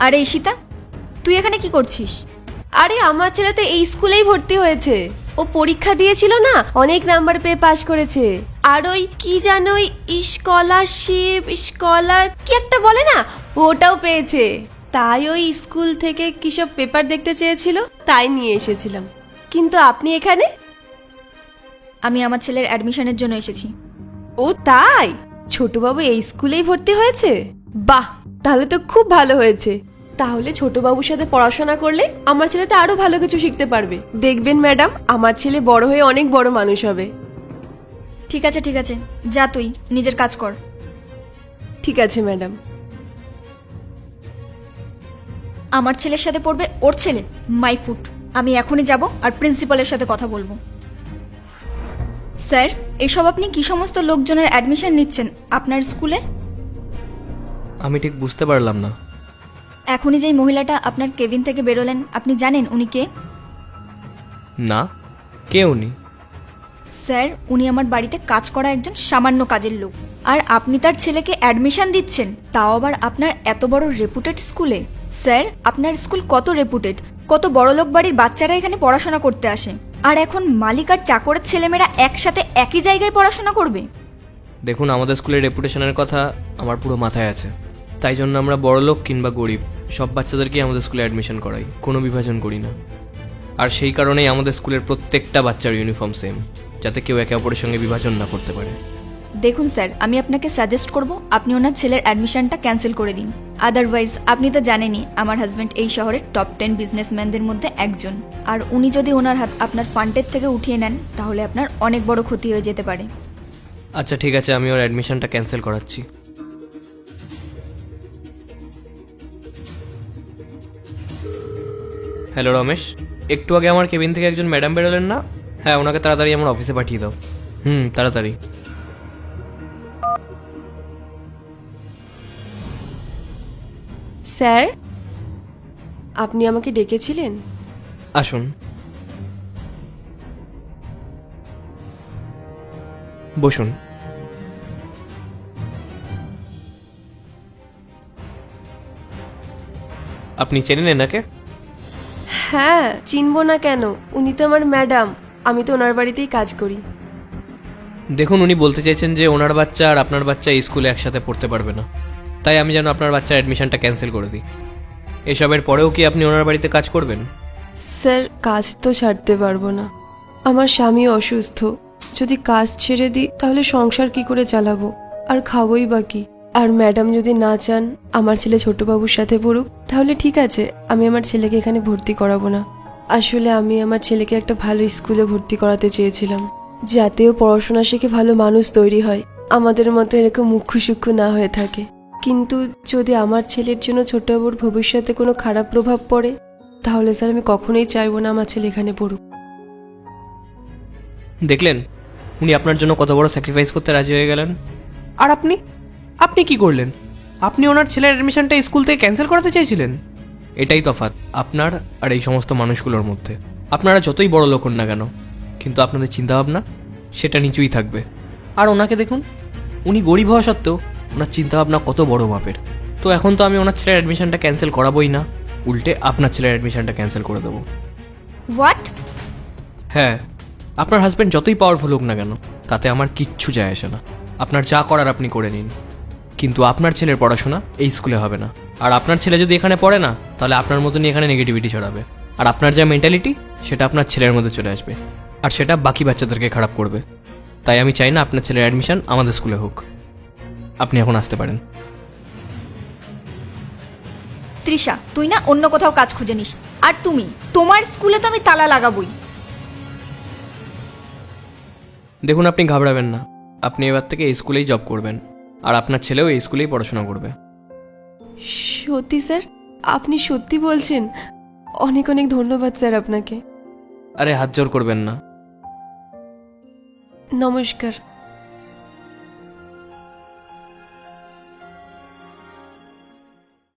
আরে ঈশিতা, তুই এখানে কি করছিস? আরে আমার ছেলে তো এই স্কুলেই ভর্তি হয়েছে। ও পরীক্ষা দিয়েছিল না, অনেক নাম্বার পেয়ে পাশ করেছে। আর ওই কি জানো, ওই স্কলার কি একটা বলে না, ওটাও পেয়েছে। তাই ওই স্কুল থেকে কিসব পেপার দেখতে চেয়েছিল, তাই নিয়ে এসেছিলাম। কিন্তু আপনি এখানে? আমি আমার ছেলের অ্যাডমিশনের জন্য এসেছি। ও তাই, ছোটবাবু এই স্কুলেই ভর্তি হয়েছে? বাহ, তাহলে তো খুব ভালো হয়েছে। তাহলে ছোটবাবুর সাথে পড়াশোনা করলে আমার ছেলে তো আরো ভালো কিছু শিখতে পারবে। দেখবেন ম্যাডাম, আমার ছেলে বড় হয়ে অনেক বড় মানুষ হবে। ঠিক আছে ঠিক আছে, যা তুই নিজের কাজ কর। ঠিক আছে ম্যাডাম। আমার ছেলের সাথে পড়বে ওর ছেলে? My foot. আমি এখনই যাব আর প্রিন্সিপালের সাথে কথা বলবো। স্যার, এসব আপনি কি সমস্ত লোকজনের অ্যাডমিশন নিচ্ছেন আপনার স্কুলে? আমি ঠিক বুঝতে পারলাম না। এখনই যেই মহিলাটা আপনার কেবিন থেকে বেরোলেন, আপনি জানেন উনি কে? না, কে উনি? স্যার, উনি আমার বাড়িতে কাজ করা একজন সামান্য কাজের লোক। আর আপনি তার ছেলেকে অ্যাডমিশন দিচ্ছেন, তাও আবার আপনার এত বড় রেপুটেড স্কুলে। স্যার, আপনার স্কুল কত রেপুটেড, কত বড়লোক বাড়ির বাচ্চারা এখানে পড়াশোনা করতে আসে। আর এখন মালিক আর চাকরের ছেলেমেয়েরা একসাথে একই জায়গায় পড়াশোনা করবে? দেখুন, আমাদের স্কুলের রেপুটেশনের কথা আমার পুরো মাথায় আছে। তাই জন্য আমরা বড়লোক কিংবা গরিব সব বাচ্চাদেরকেই আমাদের স্কুলে অ্যাডমিশন করাই, কোনো বিভাজন করি না। আর সেই কারণেই আমাদের স্কুলের প্রত্যেকটা বাচ্চার ইউনিফর্ম সেম, যাতে কেউ একে অপরের সঙ্গে বিভাজন না করতে পারে। দেখুন স্যার, আমি আপনাকে সাজেস্ট করব আপনি ওনার ছেলের অ্যাডমিশনটা ক্যান্সেল করে দিন। আদারওয়াইজ আপনি তো জানেনই আমার হাজব্যান্ড এই শহরের টপ 10 বিজনেসম্যানদের মধ্যে একজন। আর উনি যদি ওনার হাত আপনার ফান্ডের থেকে উঠিয়ে নেন, তাহলে আপনার অনেক বড় ক্ষতি হয়ে যেতে পারে। আচ্ছা ঠিক আছে, আমি ওর অ্যাডমিশনটা ক্যান্সেল করাচ্ছি। হ্যালো রমেশ, একটু আগে আমার কেবিন থেকে একজন ম্যাডাম বেরোলেন না? হ্যাঁ, ওনাকে তাড়াতাড়ি আমার অফিসে পাঠিয়ে দাও। তাড়াতাড়ি। স্যার, আপনি আমাকে ডেকেছিলেন? আসুন, বসুন। আপনি চেনেন এনাকে? হ্যাঁ, চিনবো না কেন, উনি তো আমার ম্যাডাম। আমি তো ওনার বাড়িতেই কাজ করি। দেখুন, উনি বলতে চাইছেন যে ওনার বাচ্চা আর আপনার বাচ্চা এই স্কুলে একসাথে পড়তে পারবে না, তাই আমি যেন আপনার বাচ্চার অ্যাডমিশনটা ক্যান্সেল করে দিই। এসবের পরেও কি আপনি ওনার বাড়িতে কাজ করবেন? স্যার, কাজ তো ছাড়তে পারবো না। আমার স্বামী অসুস্থ, যদি কাজ ছেড়ে দিই তাহলে সংসার কি করে চালাবো, আর খাবোই বা কি? আর ম্যাডাম যদি না চান আমার ছেলে ছোটবাবুর সাথে পড়ুক, তাহলে ঠিক আছে, আমি আমার ছেলেকে এখানে ভর্তি করাবো না। আসলে আমি আমার ছেলেকে একটা ভালো স্কুলে ভর্তি করাতে চেয়েছিলাম, যাতেও পড়াশোনা শিখে ভালো মানুষ তৈরি হয়, আমাদের মতো এরকম মুখ্য সূক্ষ্ম না হয়ে থাকে। কিন্তু যদি আমার ছেলের জন্য ছোটবাবুর ভবিষ্যতে কোনো খারাপ প্রভাব পড়ে, তাহলে স্যার আমি কখনোই চাইবো না আমার ছেলে এখানে পড়ুক। দেখলেন, উনি আপনার জন্য কত বড় স্যাক্রিফাইস করতে রাজি হয়ে গেলেন। আর আপনি কি করলেন? আপনি ওনার ছেলের অ্যাডমিশনটা স্কুল থেকে ক্যান্সেল করাতে চেয়েছিলেন। এটাই তফাৎ আপনার আর এই সমস্ত মানুষগুলোর মধ্যে। আপনারা যতই বড় লোক হন না কেন, কিন্তু আপনাদের চিন্তাভাবনা সেটা নিচুই থাকবে। আর ওনাকে দেখুন, উনি গরিব হওয়া সত্ত্বেও ওনার চিন্তাভাবনা কত বড় মাপের। তো এখন তো আমি ওনার ছেলের অ্যাডমিশনটা ক্যান্সেল করাবোই না, উল্টে আপনার ছেলের অ্যাডমিশনটা ক্যান্সেল করে দেবো। হোয়াট? হ্যাঁ, আপনার হাজব্যান্ড যতই পাওয়ারফুল হোক না কেন, তাতে আমার কিচ্ছু যায় আসে না। আপনার যা করার আপনি করে নিন, কিন্তু আপনার ছেলের পড়াশোনা এই স্কুলে হবে না। আর আপনার ছেলে যদি এখানে পড়ে না, তাহলে আপনার মতনই এখানে নেগেটিভিটি ছড়াবে। আর আপনার যা মেন্টালিটি, সেটা আপনার ছেলের মধ্যে চলে আসবে, আর সেটা বাকি বাচ্চাদেরকে খারাপ করবে। তাই আমি চাই না আপনার ছেলের অ্যাডমিশন আমাদের স্কুলে হোক। আপনি এখন আসতে পারেন। তৃষা, তুই না অন্য কোথাও কাজ খুঁজে নিস। আর তুমি, তোমার স্কুলে তো আমি তালা লাগাবই। দেখুন, আপনি ঘাবড়াবেন না, আপনি এবার থেকে এই স্কুলেই জব করবেন, আর আপনার ছেলেও এই স্কুলেই পড়াশোনা করবে। সত্যি স্যার? আপনি সত্যি বলছেন? অনেক অনেক ধন্যবাদ স্যার আপনাকে। আরে হাত জোর করবেন না। নমস্কার।